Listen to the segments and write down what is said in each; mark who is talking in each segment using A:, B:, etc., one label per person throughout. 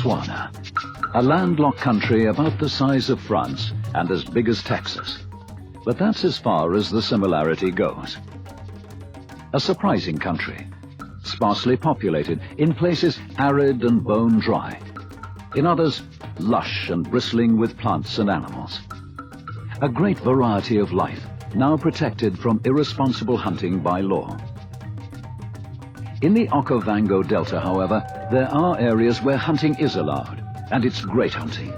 A: Botswana, a landlocked country about the size of France and as big as Texas. But that's as far as the similarity goes. A surprising country, sparsely populated, in places arid and bone dry, in others lush and bristling with plants and animals. A great variety of life, now protected from irresponsible hunting by law. In the Okavango Delta, however, there are areas where hunting is allowed, and it's great hunting.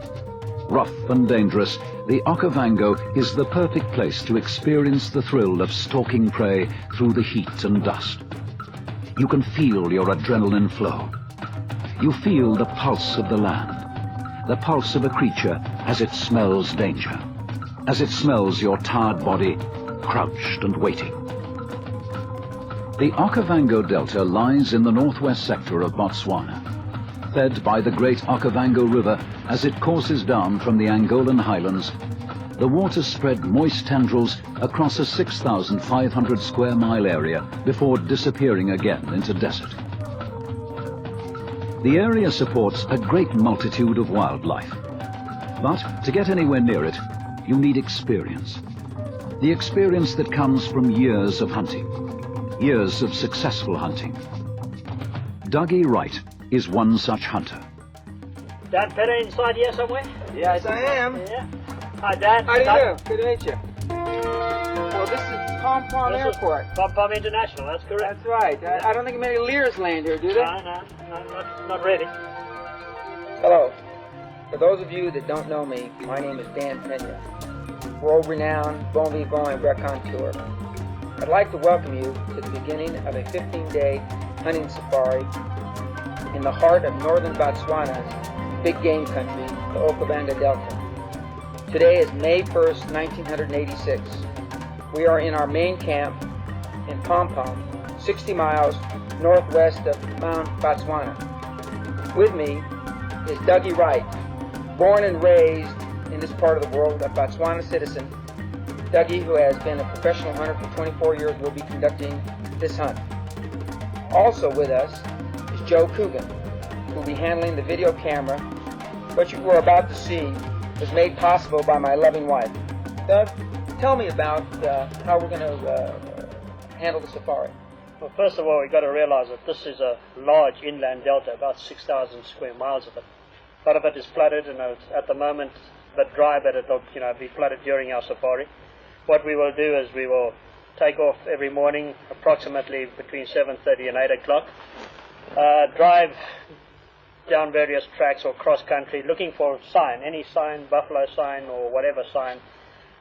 A: Rough and dangerous, the Okavango is the perfect place to experience the thrill of stalking prey through the heat and dust. You can feel your adrenaline flow. You feel the pulse of the land, the pulse of a creature as it smells danger, as it smells your tired body crouched and waiting. The Okavango Delta lies in the northwest sector of Botswana, fed by the great Okavango River as it courses down from the Angolan highlands. The water spread moist tendrils across a 6,500 square mile area before disappearing again into desert. The area supports a great multitude of wildlife, but to get anywhere near it, you need experience. The experience that comes from years of hunting. Years of successful hunting. Dougie Wright is one such hunter.
B: Dan Peña inside here somewhere?
C: Yes, I am.
B: Yeah. Hi, Dan.
C: How do you do? Good to meet you. Well, this is Pom Pom Airport.
B: Pom Pom International, that's correct.
C: That's right. I don't think many Lears land here, do they?
B: No, not really.
C: Hello. For those of you that don't know me, my name is Dan Peña, world-renowned bon vivant and raconteur. I'd like to welcome you to the beginning of a 15-day hunting safari in the heart of northern Botswana's big game country, the Okavango Delta. Today is May 1st, 1986. We are in our main camp in Pom Pom, 60 miles northwest of Mount Botswana. With me is Dougie Wright, born and raised in this part of the world, a Botswana citizen. Dougie, who has been a professional hunter for 24 years, will be conducting this hunt. Also with us is Joe Coogan, who will be handling the video camera. What you were about to see was made possible by my loving wife. Doug, tell me about how we're going to handle the safari.
B: Well, first of all, we've got to realize that this is a large inland delta, about 6,000 square miles of it. A lot of it is flooded, and it's at the moment a bit dry, but it'll be flooded during our safari. What we will do is we will take off every morning approximately between 7:30 and 8 o'clock, drive down various tracks or cross country looking for sign, any sign, buffalo sign or whatever sign.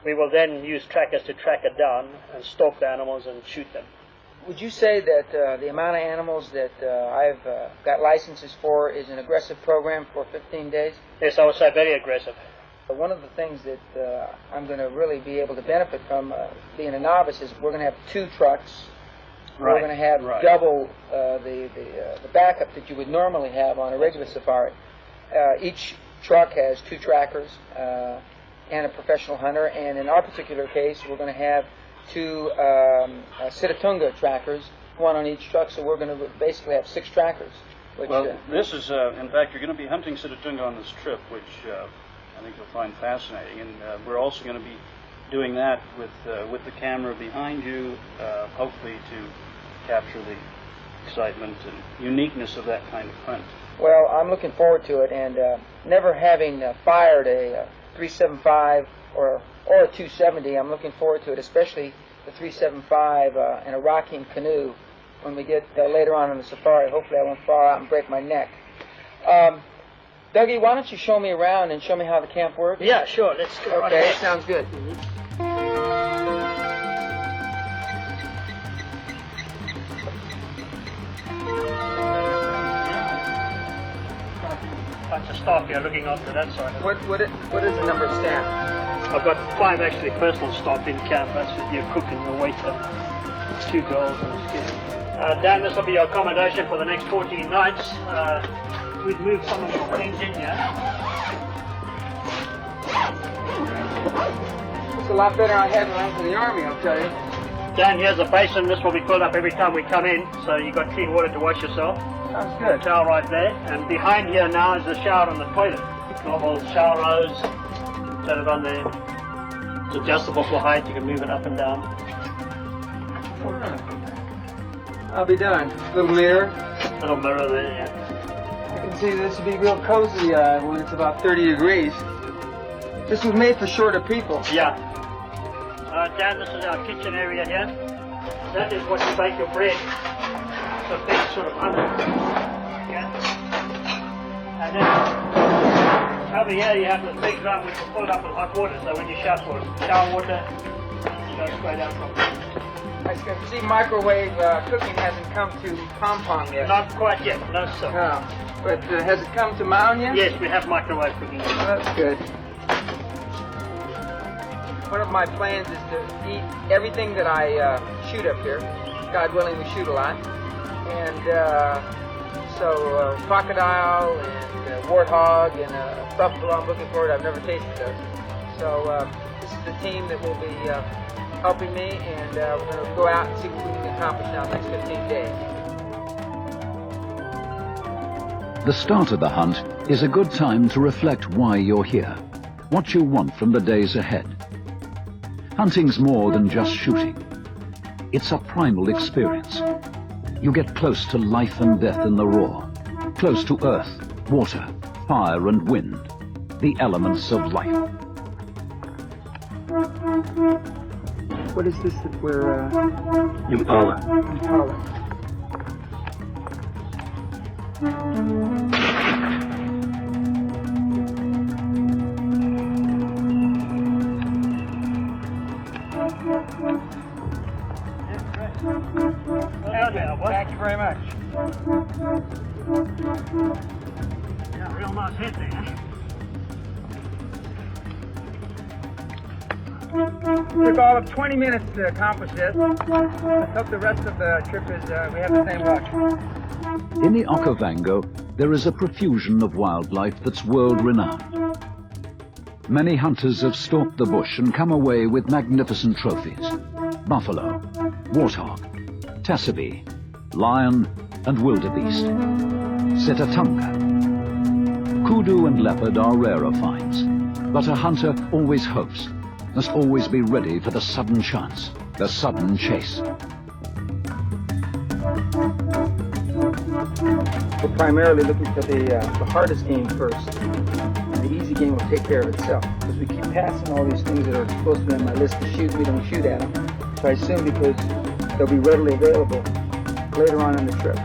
B: We will then use trackers to track it down and stalk the animals and shoot them.
C: Would you say that the amount of animals that I've got licenses for is an aggressive program for 15 days?
B: Yes, I would say very aggressive.
C: One of the things that I'm going to really be able to benefit from being a novice is we're going to have 2 trucks.
B: Right.
C: We're going to have double the backup that you would normally have on a regular safari. Each truck has 2 trackers and a professional hunter, and in our particular case, we're going to have 2 Sitatunga trackers, 1 on each truck, so we're going to basically have 6 trackers. Which,
D: this is, in fact, you're going to be hunting Sitatunga on this trip, which I think you'll find fascinating, and we're also going to be doing that with the camera behind you, hopefully to capture the excitement and uniqueness of that kind of hunt.
C: Well, I'm looking forward to it, and never having fired a 375 or a 270, I'm looking forward to it, especially the 375 in a rocking canoe when we get later on in the safari. Hopefully I won't fall out and break my neck. Dougie, why don't you show me around and show me how the camp works?
B: Yeah, sure. Let's go.
C: Okay, sounds good.
B: Bunch of staff here looking after that side.
C: What is the number of staff?
B: I've got 5 actually personal staff in camp. That's with your cook and your waiter. 2 girls and a kid. Dan, this will be your accommodation for the next 14 nights. We've moved some of the things in here.
C: It's a lot better I had when I was in the Army, I'll tell you.
B: Down here's a basin. This will be filled up every time we come in, so you've got clean water to wash yourself.
C: Sounds good.
B: Shower right there, and behind here now is the shower and the toilet. Normal shower hose, turn it on there. It's adjustable for height, you can move it up and down.
C: I'll be done. Little mirror.
B: Little mirror there, yeah.
C: You can see this would be real cozy when it's about 30 degrees. This was made for shorter people.
B: Yeah. Dan, this is our kitchen area here. That is what you bake your bread. It's a big sort of oven. Yeah. And then over here you have this big drum which will fill it up with hot water. So when you shower water, you go straight out from there.
C: I can see microwave cooking hasn't come to Pom Pom yet.
B: Not quite yet, no sir.
C: No. But has it come to Maun yet?
B: Yes, we have microwave cooking.
C: That's good. One of my plans is to eat everything that I shoot up here. God willing, we shoot a lot. And so crocodile and warthog and buffalo, I'm looking forward. I've never tasted those. So this is the team that will be helping me, and we're going to go out and see what we can accomplish now in the next 15 days.
A: The start of the hunt is a good time to reflect why you're here, what you want from the days ahead. Hunting's more than just shooting. It's a primal experience. You get close to life and death in the raw, close to earth, water, fire and wind, the elements of life.
C: What is this that we're...
D: Impala.
C: Impala.
B: Thank you very much. Yeah, real nice head there.
C: Took all of 20 minutes to accomplish this. Let's hope the rest of the trip is we have the same luck.
A: In the Okavango, there is a profusion of wildlife that's world-renowned. Many hunters have stalked the bush and come away with magnificent trophies. Buffalo, warthog, tassabee, lion and wildebeest, setatunga. Kudu and leopard are rarer finds, but a hunter always hopes, must always be ready for the sudden chance, the sudden chase.
C: We're primarily looking for the hardest game first. And the easy game will take care of itself. Because we keep passing all these things that are supposed to be on my list to shoot, we don't shoot at them. So I assume because they'll be readily available later on in the trip.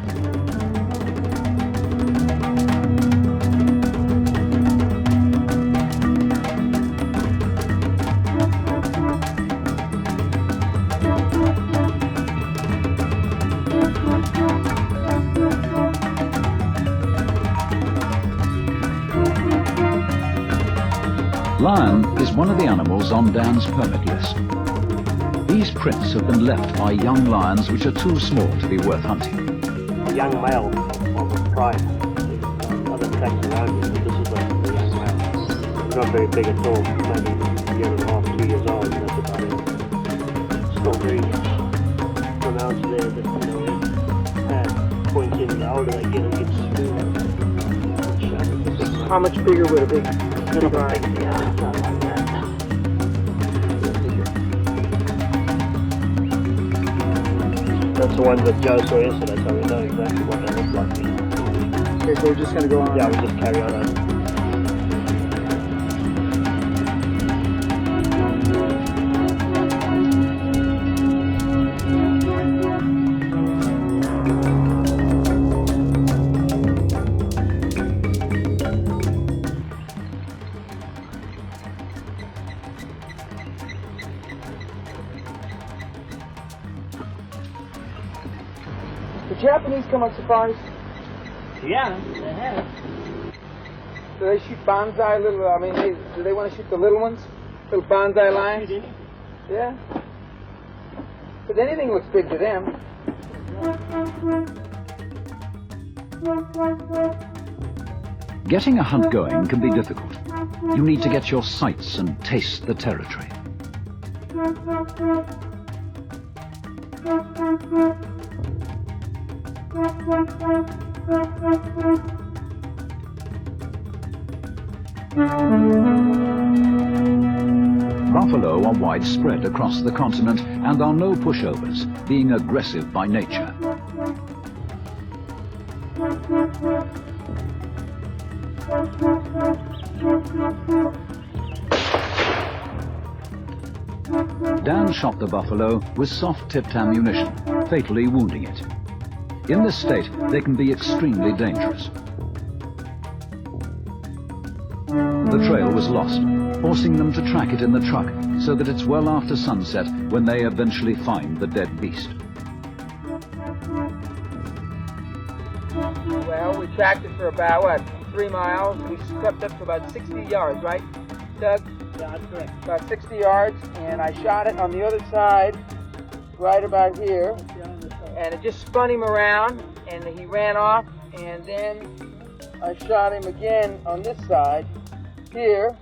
A: Lion is one of the animals on Dan's permit list. These prints have been left by young lions which are too small to be worth hunting.
B: A young male of a pride. Other tracks around you, but this is a young male. He's not very big at all, maybe a year and a half, 2 years old, and that's about it. Still very pronounced there, that, you know, hand points in, the older they get, it gets smoother.
C: How much bigger would a big
B: Yeah, not like that. That's the one that Joe saw yesterday, so we know exactly what they look like.
C: Okay, so we're just going to go on.
B: Yeah, we'll just carry on over.
C: The Japanese come on safaris.
B: Yeah, they have.
C: Do they shoot bonsai little, do they want to shoot the little ones? Little bonsai lions? Yeah. But anything looks big to them.
A: Getting a hunt going can be difficult. You need to get your sights and taste the territory. Buffalo are widespread across the continent and are no pushovers, being aggressive by nature. Dan shot the buffalo with soft-tipped ammunition, fatally wounding it. In this state, they can be extremely dangerous. The trail was lost, forcing them to track it in the truck so that it's well after sunset when they eventually find the dead beast.
C: Well, we tracked it for about, 3 miles. We crept up to about 60 yards, right, Doug?
B: Yeah, that's correct.
C: About 60 yards, and I shot it on the other side, right about here, and it just spun him around, and he ran off, and then I shot him again on this side, here,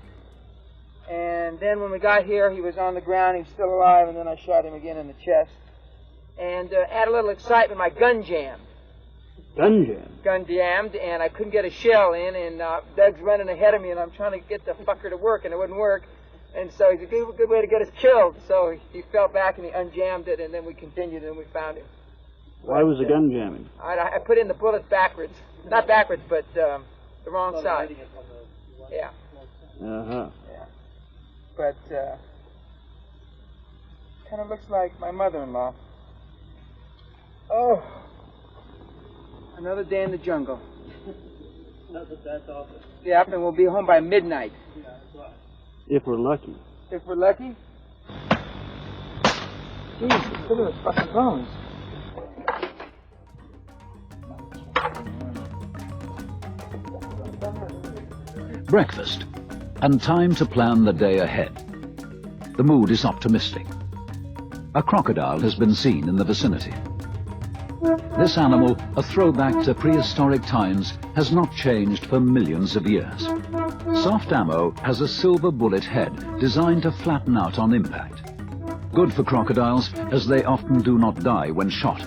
C: and then when we got here, he was on the ground, he was still alive, and then I shot him again in the chest. And add a little excitement, my gun jammed.
B: Gun jam?
C: Gun jammed, and I couldn't get a shell in, and Doug's running ahead of me, and I'm trying to get the fucker to work, and it wouldn't work. And so it's a good way to get us killed. So he fell back, and he unjammed it, and then we continued, and we found him.
B: Why was the gun jamming?
C: I put in the bullets backwards. Not backwards, but the wrong side. Yeah.
B: Uh-huh.
C: Yeah. But kind of looks like my mother-in-law. Oh. Another day in the jungle.
B: That's awesome.
C: Yeah, and we'll be home by midnight.
B: Yeah, that's right. If we're lucky.
C: If we're lucky? Jeez, look at those fucking bones.
A: Breakfast, and time to plan the day ahead. The mood is optimistic. A crocodile has been seen in the vicinity. This animal, a throwback to prehistoric times, has not changed for millions of years. Soft ammo has a silver bullet head designed to flatten out on impact. Good for crocodiles, as they often do not die when shot.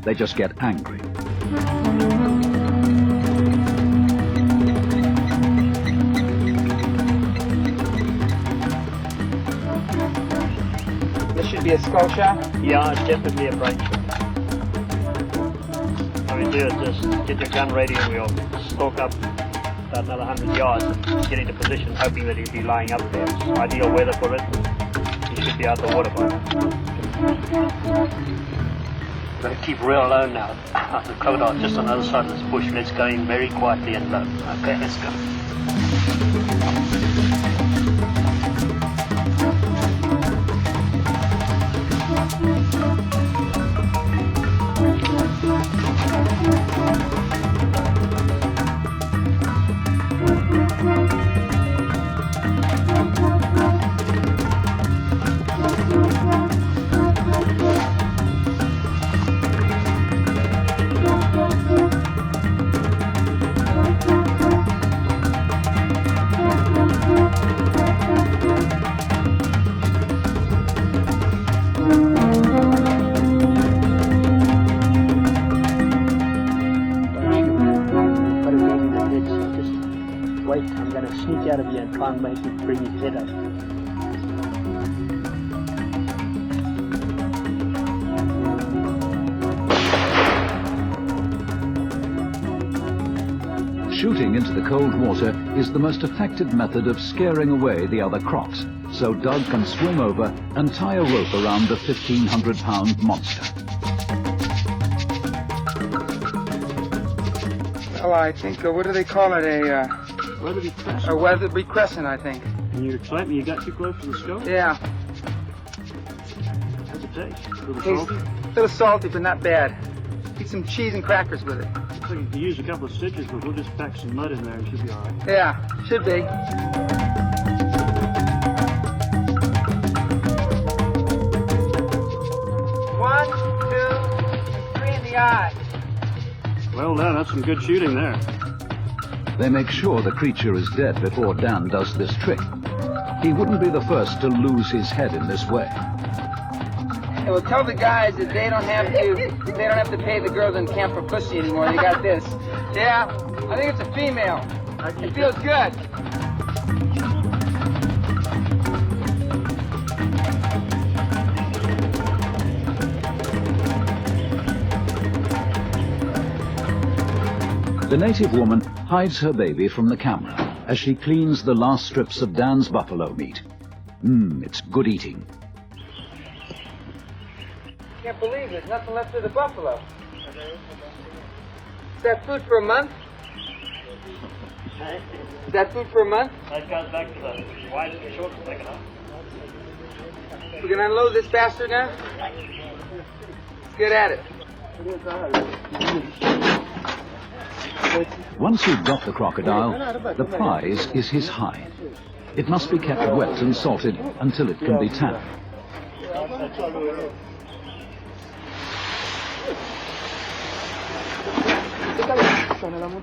A: They just get angry.
C: This should be a skull shot?
B: Yeah, it's definitely a brain shot. What we do is just get your gun ready and we'll stalk up about another 100 yards and get into position, hoping that he'll be lying up there. It's ideal weather for it. He should be out the water by now. Got to keep real low now. The crocodile's just on the other side of this bush. Let's go in very quietly and low. Okay, let's go. Out of here and try and make him bring his head up.
A: Shooting into the cold water is the most effective method of scaring away the other crocs, so Doug can swim over and tie a rope around the 1,500-pound monster.
C: Well, I think, what do they call it,
B: Weatherby Crescent.
C: a Weatherby Crescent, I think.
B: And you excite me, you got too close to the skull?
C: Yeah.
B: How's it taste? A little
C: Tastes
B: salty?
C: a little salty, but not bad. Eat some cheese and crackers with it.
B: Looks like you can use a couple of stitches, but we'll just pack some mud in there and it should be all right.
C: Yeah, should be. 1, 2, and 3 in the eye.
B: Well done, that's some good shooting there.
A: They make sure the creature is dead before Dan does this trick. He wouldn't be the first to lose his head in this way.
C: And we'll tell the guys that they don't have to pay the girls in camp for pussy anymore. They got this. Yeah, I think it's a female. It feels good.
A: The native woman hides her baby from the camera as she cleans the last strips of Dan's buffalo meat. It's good eating.
C: Can't believe there's nothing left of the buffalo. Is that food for a month? Is that food for a month?
B: That goes back to the wide and the short thing, huh?
C: We're gonna unload this bastard now? Let's get at it.
A: Once you've got the crocodile, the prize is his hide. It must be kept wet and salted until it can be tanned.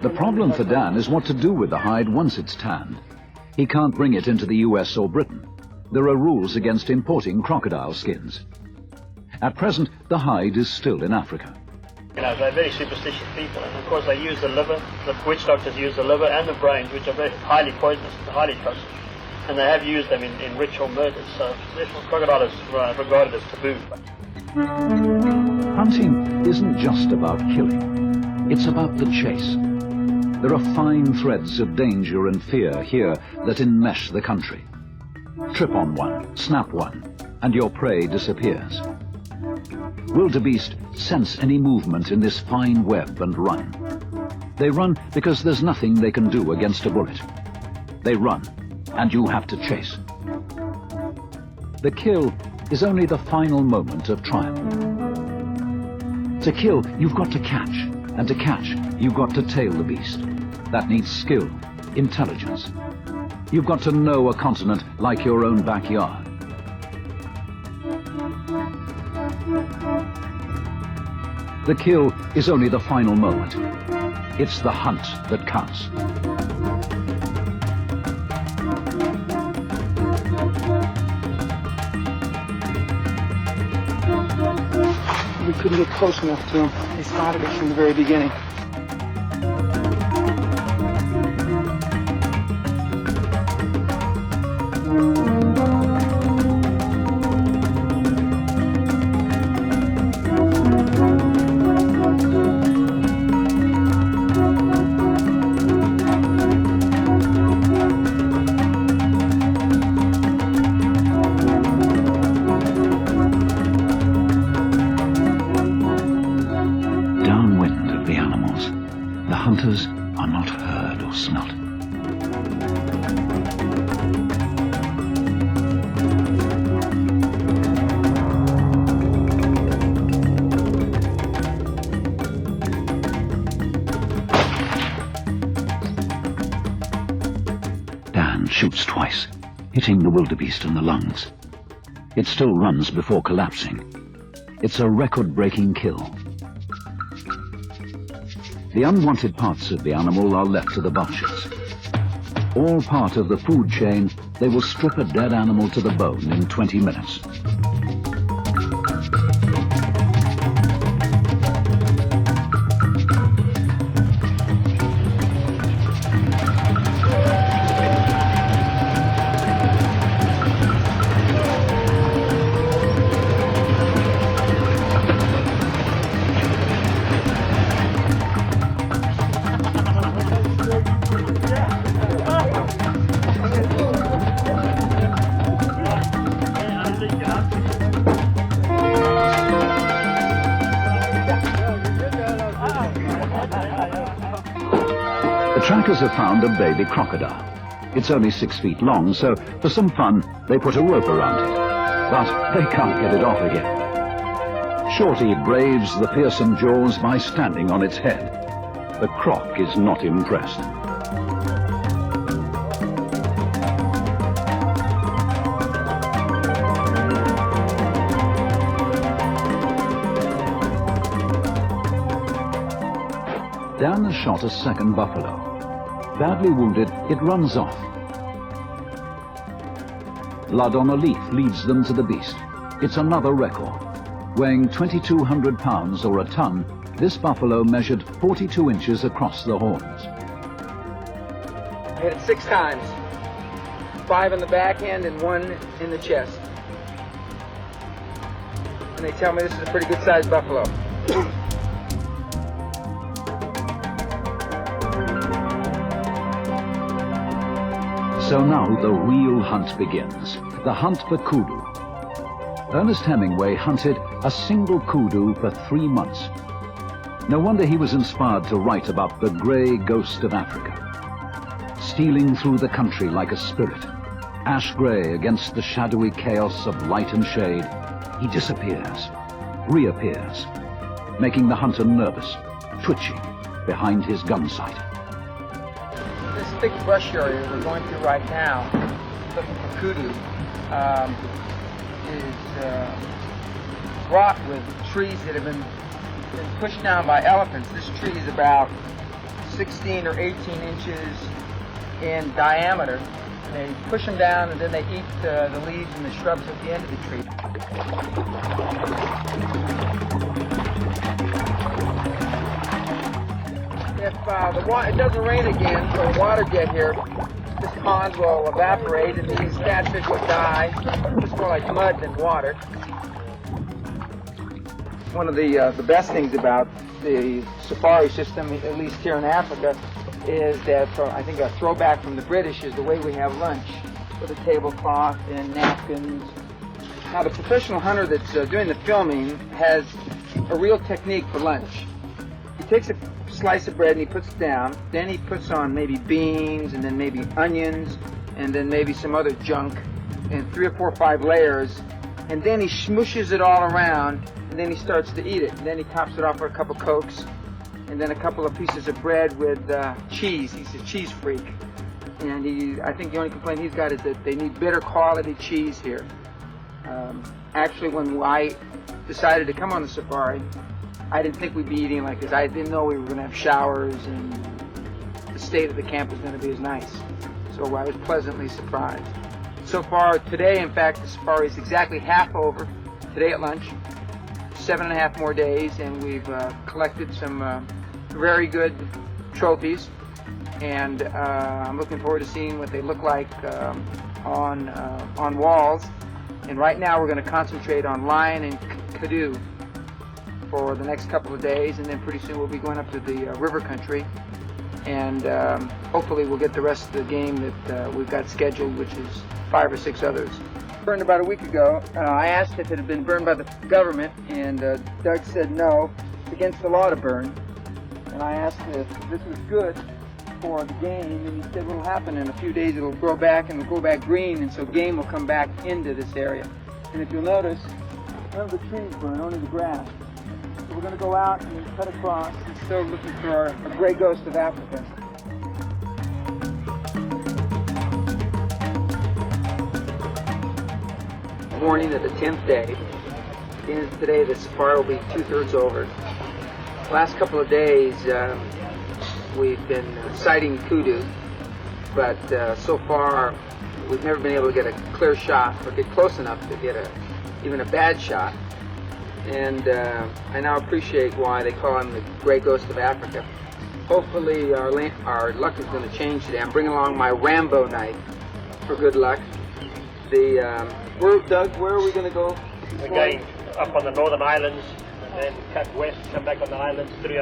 A: The problem for Dan is what to do with the hide once it's tanned. He can't bring it into the US or Britain. There are rules against importing crocodile skins. At present, the hide is still in Africa.
B: You know, they're very superstitious people, and of course they use the liver, the witch doctors use the liver and the brains, which are very highly poisonous, highly toxic, and they have used them in ritual murders, so therefore crocodile is regarded as taboo.
A: Hunting isn't just about killing, it's about the chase. There are fine threads of danger and fear here that enmesh the country. Trip on one, snap one, and your prey disappears. Wildebeest sense any movement in this fine web and run. They run because there's nothing they can do against a bullet. They run, and you have to chase. The kill is only the final moment of triumph. To kill, you've got to catch, and to catch, you've got to tail the beast. That needs skill, intelligence. You've got to know a continent like your own backyard. The kill is only the final moment. It's the hunt that counts.
C: We couldn't get close enough to him. They spotted us from the very beginning.
A: Hunters are not heard or smelt. Dan shoots twice, hitting the wildebeest in the lungs. It still runs before collapsing. It's a record-breaking kill. The unwanted parts of the animal are left to the vultures. All part of the food chain, they will strip a dead animal to the bone in 20 minutes. Trackers have found a baby crocodile. It's only 6 feet long, so for some fun, they put a rope around it. But they can't get it off again. Shorty braves the fearsome jaws by standing on its head. The croc is not impressed. Dan has shot a second buffalo. Badly wounded, it runs off. Blood on a leaf leads them to the beast. It's another record. Weighing 2,200 pounds or a ton, This buffalo measured 42 inches across the horns.
C: I hit it 6 times. 5 in the back end and 1 in the chest. And they tell me this is a pretty good sized buffalo.
A: So now the real hunt begins, the hunt for kudu. Ernest Hemingway hunted a single kudu for 3 months. No wonder he was inspired to write about the grey ghost of Africa. Stealing through the country like a spirit, ash-grey against the shadowy chaos of light and shade, he disappears, reappears, making the hunter nervous, twitching behind his gun sight.
C: This thick brush area we're going through right now, looking for kudu, is wrought with trees that have been pushed down by elephants. This tree is about 16 or 18 inches in diameter. And they push them down and then they eat the leaves and the shrubs at the end of the tree. If it doesn't rain again, or water get here, this pond will evaporate and these catfish will die. It's more like mud than water. One of the best things about the safari system, at least here in Africa, is that I think a throwback from the British is the way we have lunch with a tablecloth and napkins. Now the professional hunter that's doing the filming has a real technique for lunch. He takes a slice of bread and he puts it down, then he puts on maybe beans and then maybe onions and then maybe some other junk in 3 or 4 or 5 layers, and then he smooshes it all around and then he starts to eat it. And then he tops it off with a couple Cokes and then a couple of pieces of bread with cheese. He's a cheese freak. And I think the only complaint he's got is that they need better quality cheese here. Actually, when I decided to come on the safari, I didn't think we'd be eating like this. I didn't know we were going to have showers and the state of the camp was going to be as nice. So I was pleasantly surprised. So far today, in fact, the safari is exactly half over. Today at lunch, 7.5 more days, and we've collected some very good trophies. And I'm looking forward to seeing what they look like on walls. And right now we're going to concentrate on lion and kudu for the next couple of days, and then pretty soon we'll be going up to the river country, and hopefully we'll get the rest of the game that we've got scheduled, which is 5 or 6 others. Burned about a week ago. I asked if it had been burned by the government, and Doug said no, it's against the law to burn. And I asked if this was good for the game, and he said what will happen in a few days, it'll grow back and it'll go back green, and so game will come back into this area. And if you'll notice, none of the trees burn, only the grass. So we're going to go out and cut across and still looking for our gray ghost of Africa. Morning of the 10th day. At the end of today, the safari will be 2/3 over. The last couple of days, we've been sighting kudu, but so far we've never been able to get a clear shot or get close enough to get even a bad shot. And I now appreciate why they call him the Grey Ghost of Africa. Hopefully our luck is going to change today. I'm bringing along my Rambo knife for good luck. Doug, where are we going to go?
B: We're going up on the northern islands, and then cut west, come back on the islands through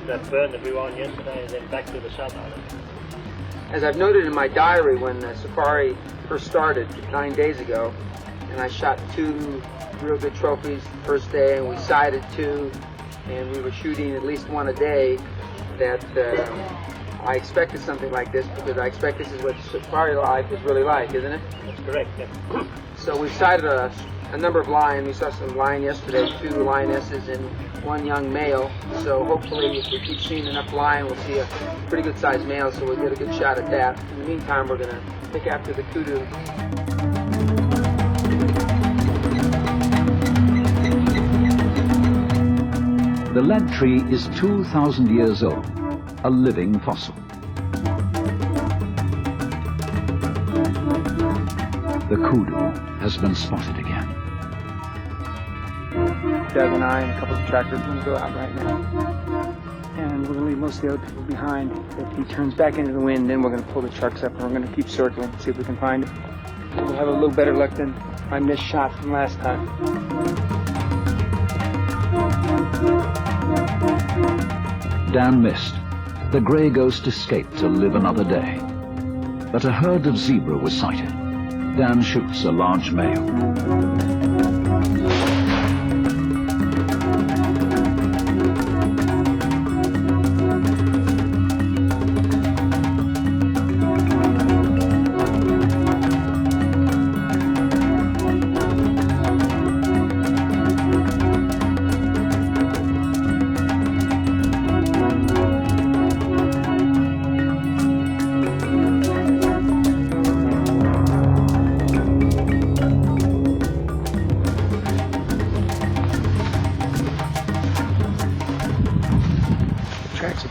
B: the burn that we were on yesterday, and then back to the south island.
C: As I've noted in my diary, when the safari first started 9 days ago, and I shot 2 real good trophies the first day, and we sighted 2, and we were shooting at least 1 a day, that I expected something like this, because I expect this is what safari life is really like, isn't it?
B: That's correct, yeah.
C: So we sighted a number of lion. We saw some lion yesterday, 2 lionesses and 1 young male. So hopefully if we keep seeing enough lion, we'll see a pretty good sized male, so we'll get a good shot at that. In the meantime, we're going to pick after the kudu.
A: The lead tree is 2,000 years old, a living fossil. The kudu has been spotted again.
C: Doug and I and a couple of tractors are going to go out right now. and we're going to leave most of the other people behind. If he turns back into the wind, then we're going to pull the trucks up and we're going to keep circling and see if we can find him. We'll have a little better luck than my missed shot from last time.
A: Dan missed. The grey ghost escaped to live another day. But a herd of zebra was sighted. Dan shoots a large male.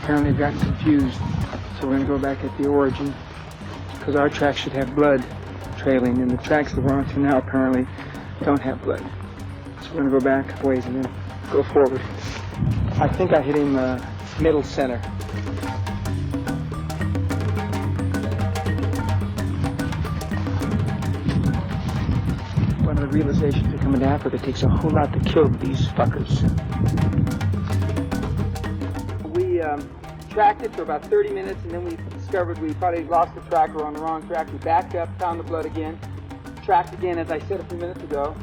C: Apparently got confused, so we're going to go back at the origin, because our tracks should have blood trailing, and the tracks that we're onto now apparently don't have blood. So we're going to go back a ways and then go forward. I think I hit him middle center. One of the realizations of coming to Africa, it takes a whole lot to kill these fuckers. We tracked it for about 30 minutes, and then we discovered we probably lost the track or on the wrong track. We backed up, found the blood again, tracked again, as I said a few minutes ago.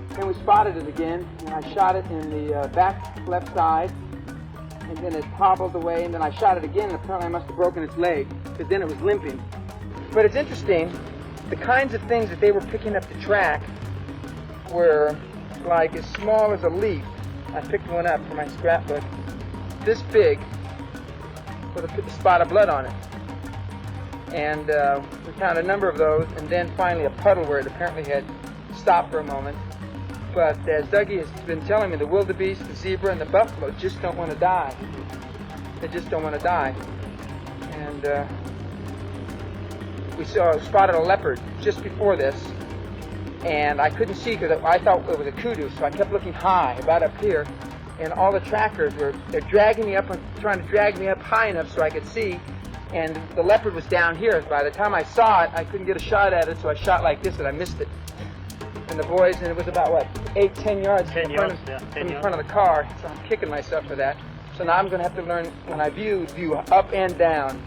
C: Then we spotted it again, and I shot it in the back left side, and then it hobbled away, and then I shot it again, and apparently I must have broken its leg, because then it was limping. But it's interesting, the kinds of things that they were picking up the track were like as small as a leaf. I picked one up for my scrapbook, this big, with a spot of blood on it. And we found a number of those, and then finally a puddle where it apparently had stopped for a moment. But as Dougie has been telling me, the wildebeest, the zebra, and the buffalo just don't want to die. They just don't want to die. And we spotted a leopard just before this, and I couldn't see because I thought it was a kudu, so I kept looking high, about up here. And all the trackers they're dragging me up, and trying to drag me up high enough so I could see. And the leopard was down here. By the time I saw it, I couldn't get a shot at it, so I shot like this, and I missed it. And the boys, and it was about, what, 8-10 yards from the front of the car, so I'm kicking myself for that. So now I'm going to have to learn, when I view up and down,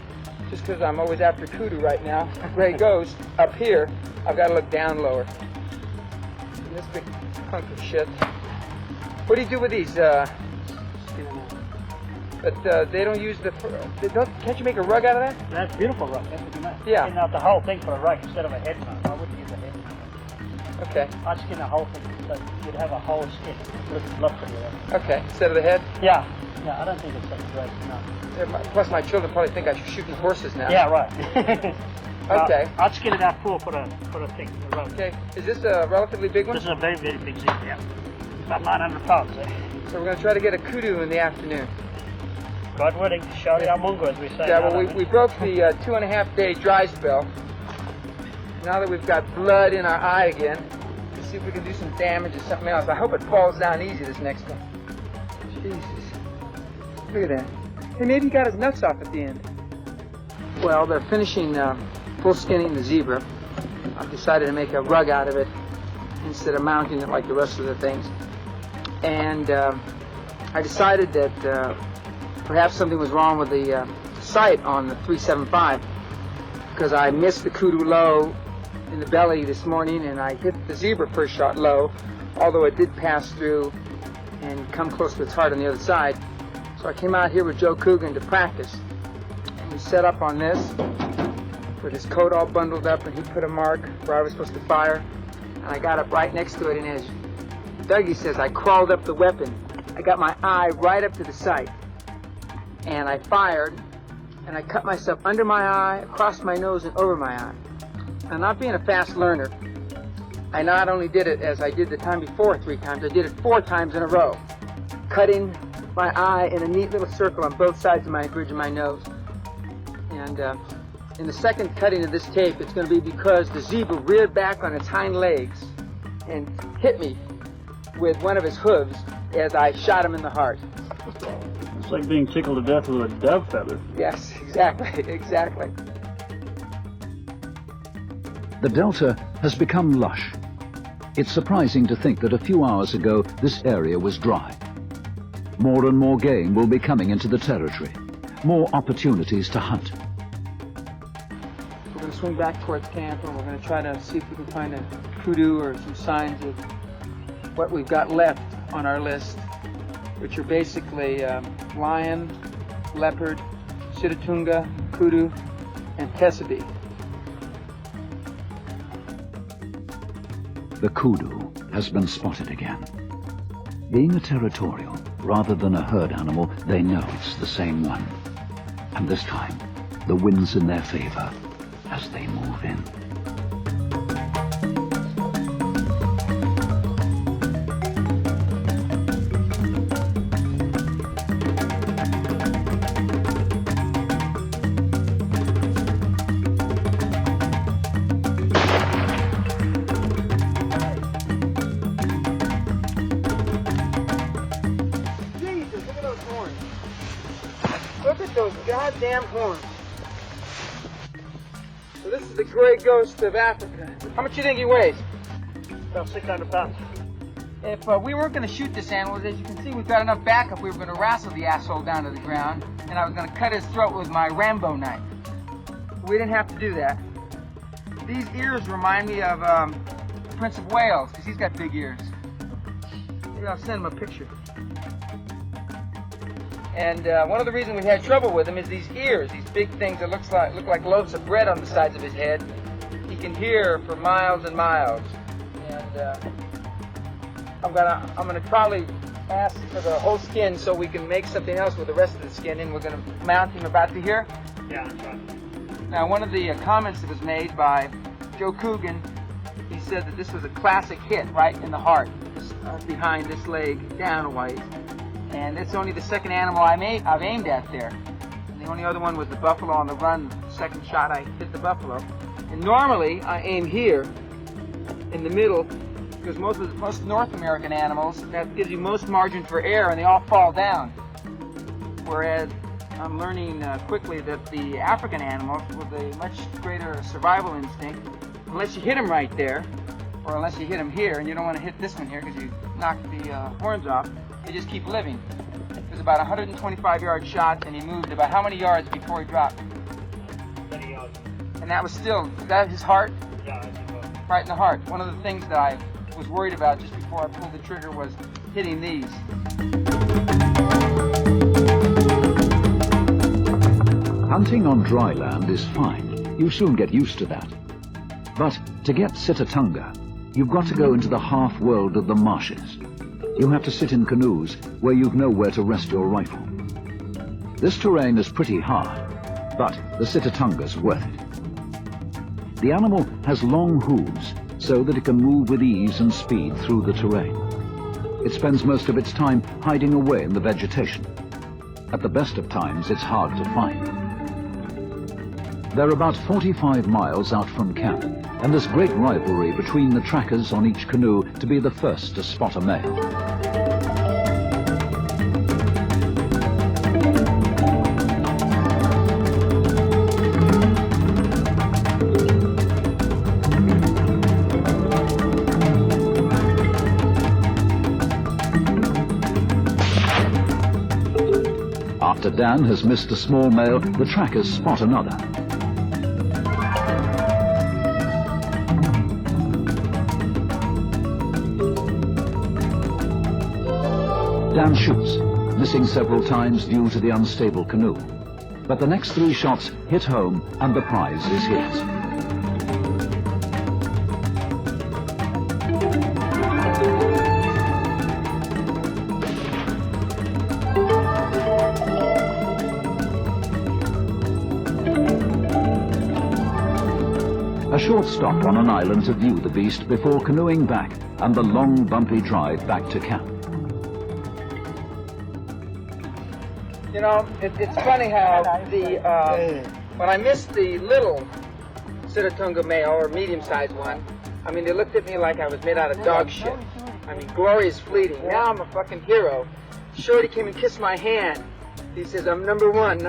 C: just because I'm always after kudu right now. Gray ghost, up here, I've got to look down lower. And this big hunk of shit. What do you do with these? But they don't use the. Can't you make a rug out of that?
B: That's beautiful rug. That's what you meant.
C: Yeah.
B: Skin out the whole thing for a rug instead of a head mount. I wouldn't use a head mount.
C: Okay.
B: I'd skin the whole thing so you'd have a whole skin. Look pretty well.
C: Okay. Instead of the head?
B: Yeah. Yeah, I don't think it's such a great. No.
C: Plus, my children probably think I'm shooting horses now.
B: Yeah, right.
C: Okay.
B: I'd skin it out full for a thing. A rug.
C: Okay. Is this a relatively big one?
B: This is a very, very big zebra. Yeah. About 900 pounds.
C: So we're going to try to get a kudu in the afternoon.
B: God willing, shari a mungo, as we say.
C: Yeah, well, we broke the 2.5-day dry spell. Now that we've got blood in our eye again, let's see if we can do some damage or something else. I hope it falls down easy this next one. Jesus. Look at that. Hey, maybe he got his nuts off at the end. Well, they're finishing full skinning the zebra. I've decided to make a rug out of it instead of mounting it like the rest of the things. And I decided that perhaps something was wrong with the sight on the 375, because I missed the kudu low in the belly this morning, and I hit the zebra first shot low, although it did pass through and come close to its heart on the other side. So I came out here with Joe Coogan to practice. And we set up on this with his coat all bundled up, and he put a mark where I was supposed to fire, and I got up right next to it, and as Dougie says, I crawled up the weapon. I got my eye right up to the sight, and I fired, and I cut myself under my eye, across my nose, and over my eye. Now, not being a fast learner, I not only did it as I did the time before 3 times, I did it 4 times in a row, cutting my eye in a neat little circle on both sides of my bridge of my nose. And in the second cutting of this tape, it's going to be because the zebra reared back on its hind legs and hit me with one of his hooves as I shot him in the heart.
D: It's like being tickled to death with a dove feather.
C: Yes, exactly, exactly.
A: The delta has become lush. It's surprising to think that a few hours ago this area was dry. More and more game will be coming into the territory, more opportunities to hunt.
C: We're going to swing back towards camp and we're going to try to see if we can find a kudu or some signs of what we've got left on our list, which are basically lion, leopard, sitatunga, kudu, and kesabe.
A: The kudu has been spotted again. Being a territorial rather than a herd animal, they know it's the same one. And this time, the wind's in their favor as they move in.
C: Look at those goddamn horns. So this is the gray ghost of Africa. How much do you think he weighs?
B: About 600 pounds.
C: If we weren't going to shoot this animal, as you can see, we've got enough backup. We were going to wrestle the asshole down to the ground, and I was going to cut his throat with my Rambo knife. We didn't have to do that. These ears remind me of the Prince of Wales, because he's got big ears. Maybe I'll send him a picture. And one of the reasons we had trouble with him is these ears, these big things that look like loaves of bread on the sides of his head. He can hear for miles and miles. And I'm gonna probably ask for the whole skin so we can make something else with the rest of the skin, and we're gonna mount him about to here.
B: Yeah, that's right.
C: Now, one of the comments that was made by Joe Coogan, he said that this was a classic hit right in the heart, behind this leg down a ways. And it's only the second animal I've aimed at there. And the only other one was the buffalo on the run. The second shot I hit the buffalo. And normally I aim here in the middle, because most North American animals, that gives you most margin for error, and they all fall down. Whereas I'm learning quickly that the African animals with a much greater survival instinct, unless you hit them right there, or unless you hit them here, and you don't want to hit this one here because you knock the horns off, they just keep living. It was about a 125-yard shot, and he moved about how many yards before he dropped?
B: 30 yards.
C: And that was still, is that his heart?
B: Yeah, that's it.
C: Right in the heart. One of the things that I was worried about just before I pulled the trigger was hitting these.
A: Hunting on dry land is fine. You soon get used to that. But to get sitatunga, you've got to go into the half-world of the marshes. You have to sit in canoes where you've nowhere to rest your rifle. This terrain is pretty hard, but the sitatunga's worth it. The animal has long hooves so that it can move with ease and speed through the terrain. It spends most of its time hiding away in the vegetation. At the best of times, it's hard to find. They're about 45 miles out from camp, and there's great rivalry between the trackers on each canoe to be the first to spot a male. After Dan has missed a small male, the trackers spot another. Dan shoots, missing several times due to the unstable canoe. But the next 3 shots hit home and the prize is his. A short stop on an island to view the beast before canoeing back and the long bumpy drive back to camp.
C: You know, it's funny how when I missed the little sitatunga male, or medium-sized one, I mean, they looked at me like I was made out of dog shit. I mean, glory is fleeting. Now I'm a fucking hero. Shorty came and kissed my hand. He says, I'm number one.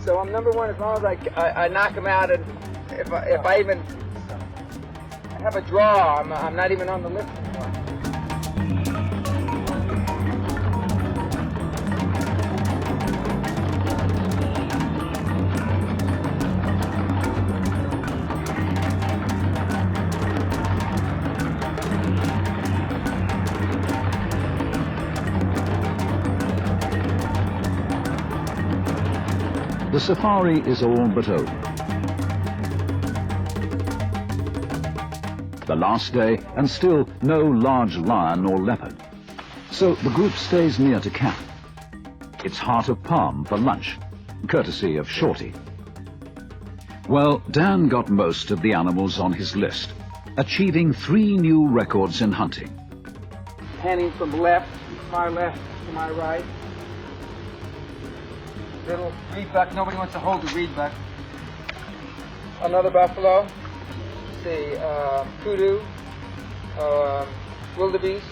C: So I'm number one as long as I knock him out, and if I even have a draw, I'm not even on the list anymore.
A: The safari is all but over. The last day, and still no large lion or leopard. So the group stays near to camp. It's heart of palm for lunch, courtesy of Shorty. Well, Dan got most of the animals on his list, achieving 3 new records in hunting.
C: Panning from left to my right. Little reed buck. Nobody wants to hold the reed buck. Another buffalo. Let's see, kudu, wildebeest,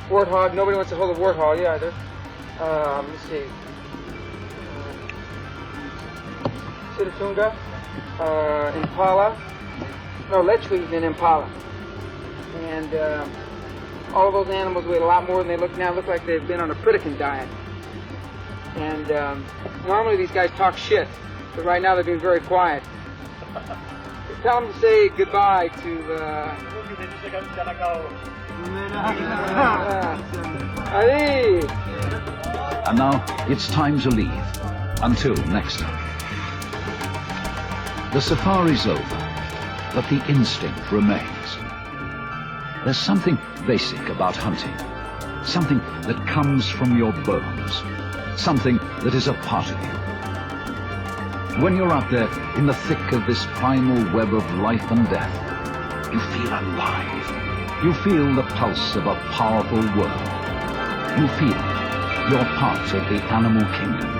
C: warthog. Nobody wants to hold a warthog either. Let's see, Sitatunga, impala. No, lechwe's and impala. And all of those animals weigh a lot more than they look now. Look like they've been on a Pritikin diet. And normally these guys talk shit, but right now they're being very quiet. Tell them to say goodbye to Ali.
A: And now it's time to leave. Until next time. The safari's over, but the instinct remains. There's something basic about hunting. Something that comes from your bones. Something that is a part of you. When you're out there in the thick of this primal web of life and death, you feel alive. You feel the pulse of a powerful world. You feel you're part of the animal kingdom.